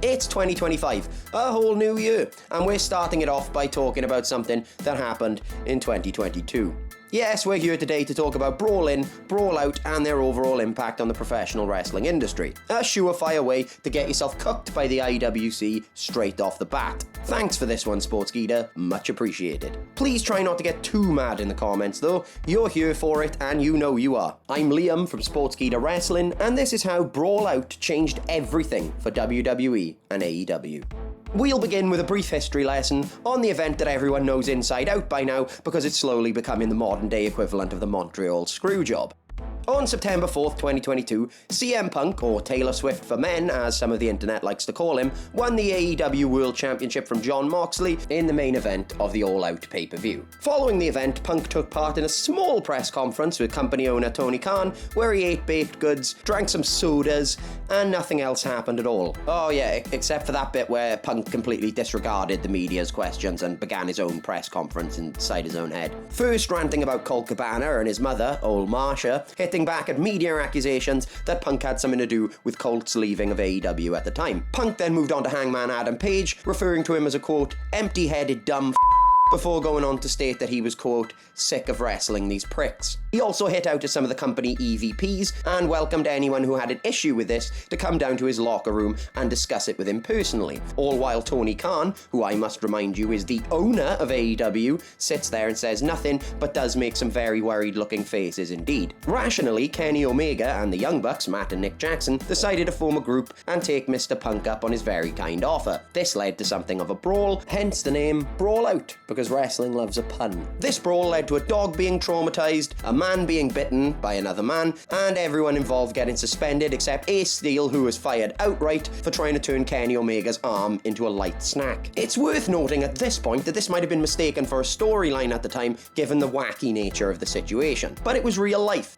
It's 2025, a whole new year, and we're starting it off by talking about something that happened in 2022. Yes, we're here today to talk about Brawl In, Brawl Out, and their overall impact on the professional wrestling industry. A surefire way to get yourself cooked by the IWC straight off the bat. Thanks for this one, Sportskeeda. Much appreciated. Please try not to get too mad in the comments though. You're here for it, and you know you are. I'm Liam from Sportskeeda Wrestling, and this is how Brawl Out changed everything for WWE and AEW. We'll begin with a brief history lesson on the event that everyone knows inside out by now because it's slowly becoming the modern day equivalent of the Montreal Screwjob. On September 4th, 2022, CM Punk, or Taylor Swift for men, as some of the internet likes to call him, won the AEW World Championship from Jon Moxley in the main event of the All Out pay-per-view. Following the event, Punk took part in a small press conference with company owner Tony Khan, where he ate baked goods, drank some sodas, and nothing else happened at all. Oh yeah, except for that bit where Punk completely disregarded the media's questions and began his own press conference inside his own head. First ranting about Colt Cabana and his mother, old Marsha, hitting back at media accusations that Punk had something to do with Colt's leaving of AEW at the time. Punk then moved on to Hangman Adam Page, referring to him as a, quote, empty-headed dumb before going on to state that he was, quote, sick of wrestling these pricks. He also hit out at some of the company EVPs and welcomed anyone who had an issue with this to come down to his locker room and discuss it with him personally. All while Tony Khan, who I must remind you is the owner of AEW, sits there and says nothing but does make some very worried looking faces indeed. Rationally, Kenny Omega and the Young Bucks, Matt and Nick Jackson, decided to form a group and take Mr. Punk up on his very kind offer. This led to something of a brawl, hence the name Brawl Out, because wrestling loves a pun. This brawl led to a dog being traumatized, a man being bitten by another man, and everyone involved getting suspended except Ace Steel, who was fired outright for trying to turn Kenny Omega's arm into a light snack. It's worth noting at this point that this might have been mistaken for a storyline at the time, given the wacky nature of the situation. But it was real life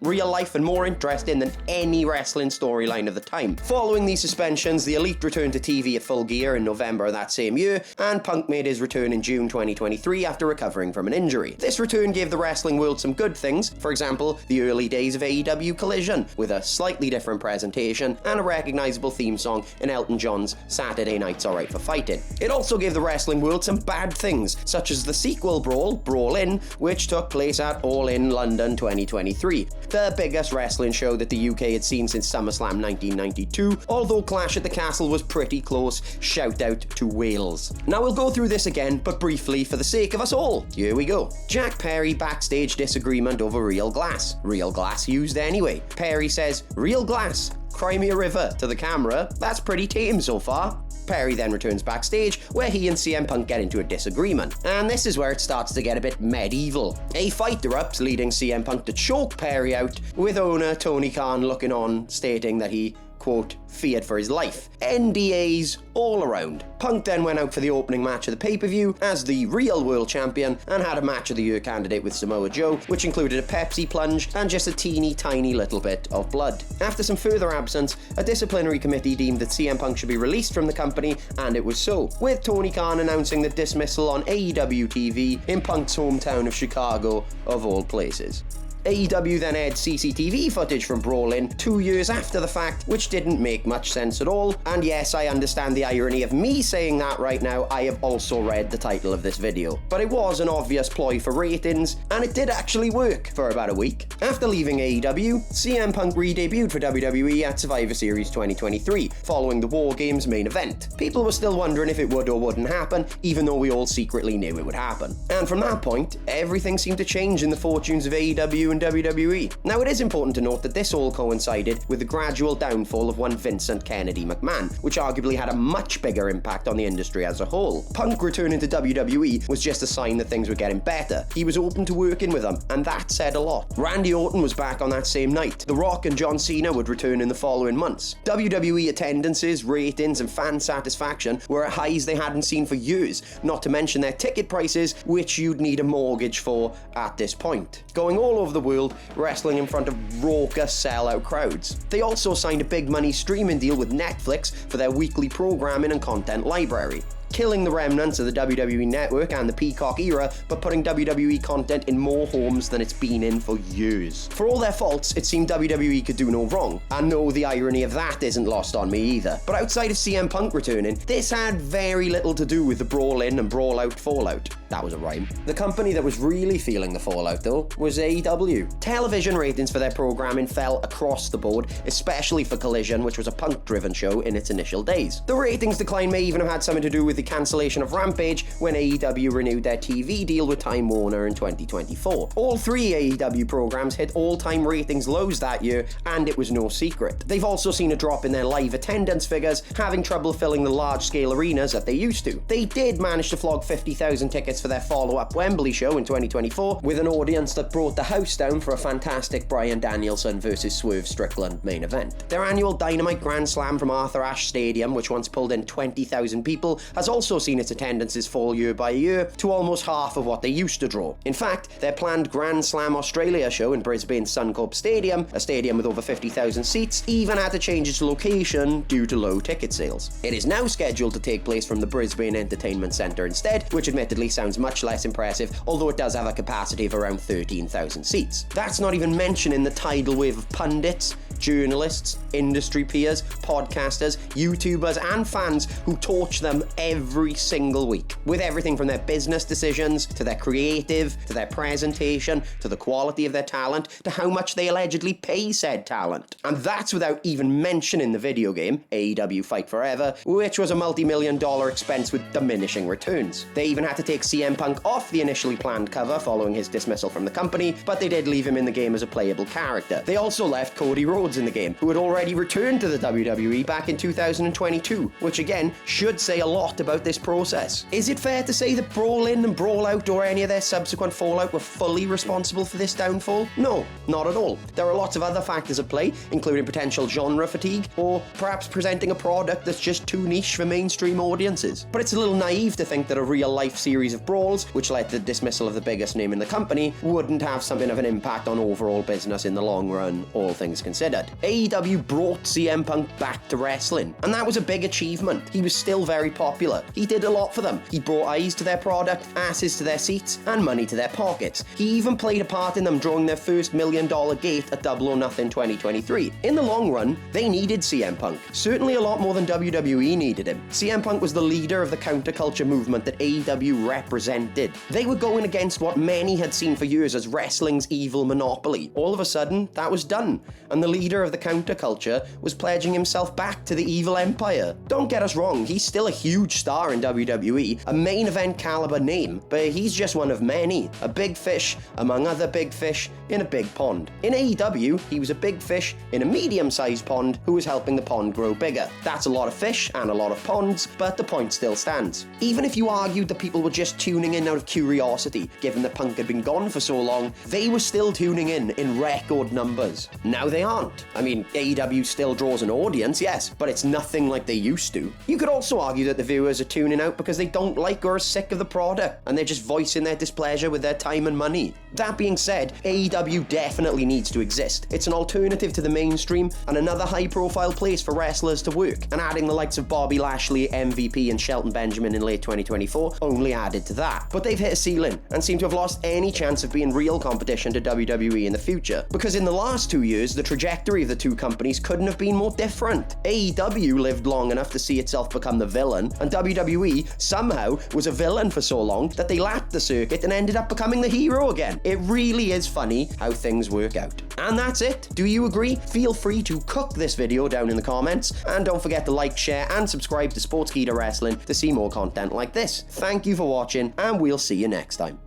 and more interesting than any wrestling storyline of the time. Following these suspensions, the Elite returned to TV at Full Gear in November that same year, and Punk made his return in June 2023 after recovering from an injury. This return gave the wrestling world some good things, for example, the early days of AEW Collision, with a slightly different presentation and a recognisable theme song in Elton John's Saturday Night's Alright for Fighting. It also gave the wrestling world some bad things, such as the sequel brawl, Brawl In, which took place at All In London 2023, the biggest wrestling show that the UK had seen since SummerSlam 1992, although Clash at the Castle was pretty close, shout out to Wales. Now we'll go through this again, but briefly for the sake of us all. Here we go. Jack Perry backstage disagreement over real glass. Real glass used anyway. Perry says, real glass, cry me a river to the camera. That's pretty tame so far. Perry then returns backstage, where he and CM Punk get into a disagreement. And this is where it starts to get a bit medieval. A fight erupts, leading CM Punk to choke Perry out, with owner Tony Khan looking on, stating that he, quote, feared for his life. NDAs all around. Punk then went out for the opening match of the pay-per-view as the real world champion and had a match of the year candidate with Samoa Joe, which included a Pepsi plunge and just a teeny tiny little bit of blood. After some further absence, a disciplinary committee deemed that CM Punk should be released from the company, and it was so, with Tony Khan announcing the dismissal on AEW TV in Punk's hometown of Chicago, of all places. AEW then aired CCTV footage from Brawl In 2 years after the fact, which didn't make much sense at all. And yes, I understand the irony of me saying that right now. I have also read the title of this video. But it was an obvious ploy for ratings, and it did actually work for about a week. After leaving AEW, CM Punk re-debuted for WWE at Survivor Series 2023, following the War Games main event. People were still wondering if it would or wouldn't happen, even though we all secretly knew it would happen. And from that point, everything seemed to change in the fortunes of AEW and WWE. Now, it is important to note that this all coincided with the gradual downfall of one Vincent Kennedy McMahon, which arguably had a much bigger impact on the industry as a whole. Punk returning to WWE was just a sign that things were getting better. He was open to working with them, and that said a lot. Randy Orton was back on that same night. The Rock and John Cena would return in the following months. WWE attendances, ratings, and fan satisfaction were at highs they hadn't seen for years, not to mention their ticket prices, which you'd need a mortgage for at this point. Going all over the world, wrestling in front of raucous sellout crowds. They also signed a big money streaming deal with Netflix for their weekly programming and content library. killing the remnants of the WWE Network and the Peacock era, but putting WWE content in more homes than it's been in for years. For all their faults, it seemed WWE could do no wrong, and no, the irony of that isn't lost on me either. But outside of CM Punk returning, this had very little to do with the Brawl In and Brawl Out fallout. That was a rhyme. The company that was really feeling the fallout, though, was AEW. Television ratings for their programming fell across the board, especially for Collision, which was a Punk-driven show in its initial days. The ratings decline may even have had something to do with the cancellation of Rampage when AEW renewed their TV deal with Time Warner in 2024. All three AEW programs hit all-time ratings lows that year, and it was no secret. They've also seen a drop in their live attendance figures, having trouble filling the large-scale arenas that they used to. They did manage to flog 50,000 tickets for their follow-up Wembley show in 2024, with an audience that brought the house down for a fantastic Bryan Danielson versus Swerve Strickland main event. Their annual Dynamite Grand Slam from Arthur Ashe Stadium, which once pulled in 20,000 people, has also seen its attendances fall year by year to almost half of what they used to draw. In fact, their planned Grand Slam Australia show in Brisbane's Suncorp Stadium, a stadium with over 50,000 seats, even had to change its location due to low ticket sales. It is now scheduled to take place from the Brisbane Entertainment Centre instead, which admittedly sounds much less impressive, although it does have a capacity of around 13,000 seats. That's not even mentioning the tidal wave of pundits, journalists, industry peers, podcasters, YouTubers, and fans who torch them every single week, with everything from their business decisions, to their creative, to their presentation, to the quality of their talent, to how much they allegedly pay said talent. And that's without even mentioning the video game, AEW Fight Forever, which was a multi-million-dollar expense with diminishing returns. They even had to take CM Punk off the initially planned cover following his dismissal from the company, but they did leave him in the game as a playable character. They also left Cody Rhodes in the game, who had already returned to the WWE back in 2022, which again should say a lot about this process. Is it fair to say that Brawl In and Brawl Out or any of their subsequent fallout were fully responsible for this downfall? No, not at all. There are lots of other factors at play, including potential genre fatigue, or perhaps presenting a product that's just too niche for mainstream audiences. But it's a little naive to think that a real-life series of brawls, which led to the dismissal of the biggest name in the company, wouldn't have something of an impact on overall business in the long run, all things considered. AEW brought CM Punk back to wrestling, and that was a big achievement. He was still very popular. He did a lot for them. He brought eyes to their product, asses to their seats, and money to their pockets. He even played a part in them drawing their first $1 million gate at Double or Nothing 2023. In the long run, they needed CM Punk. Certainly a lot more than WWE needed him. CM Punk was the leader of the counterculture movement that AEW represented. They were going against what many had seen for years as wrestling's evil monopoly. All of a sudden, that was done, and the leader of the counterculture was pledging himself back to the evil empire. Don't get us wrong, he's still a huge star in WWE, a main event caliber name, but he's just one of many, a big fish among other big fish in a big pond. In AEW, he was a big fish in a medium-sized pond who was helping the pond grow bigger. That's a lot of fish and a lot of ponds, but the point still stands. Even if you argued that people were just tuning in out of curiosity, given that Punk had been gone for so long, they were still tuning in record numbers. Now they aren't. I mean, AEW still draws an audience, yes, but it's nothing like they used to. You could also argue that the viewers are tuning out because they don't like or are sick of the product, and they're just voicing their displeasure with their time and money. That being said, AEW definitely needs to exist. It's an alternative to the mainstream and another high-profile place for wrestlers to work, and adding the likes of Bobby Lashley, MVP, and Shelton Benjamin in late 2024 only added to that. But they've hit a ceiling and seem to have lost any chance of being real competition to WWE in the future, because in the last 2 years, the trajectory of the two companies couldn't have been more different. AEW lived long enough to see itself become the villain, and WWE somehow was a villain for so long that they lapped the circuit and ended up becoming the hero again. It really is funny how things work out. And that's it. Do you agree? Feel free to cook this video down in the comments, and don't forget to like, share, and subscribe to Sportskeeda Wrestling to see more content like this. Thank you for watching, and we'll see you next time.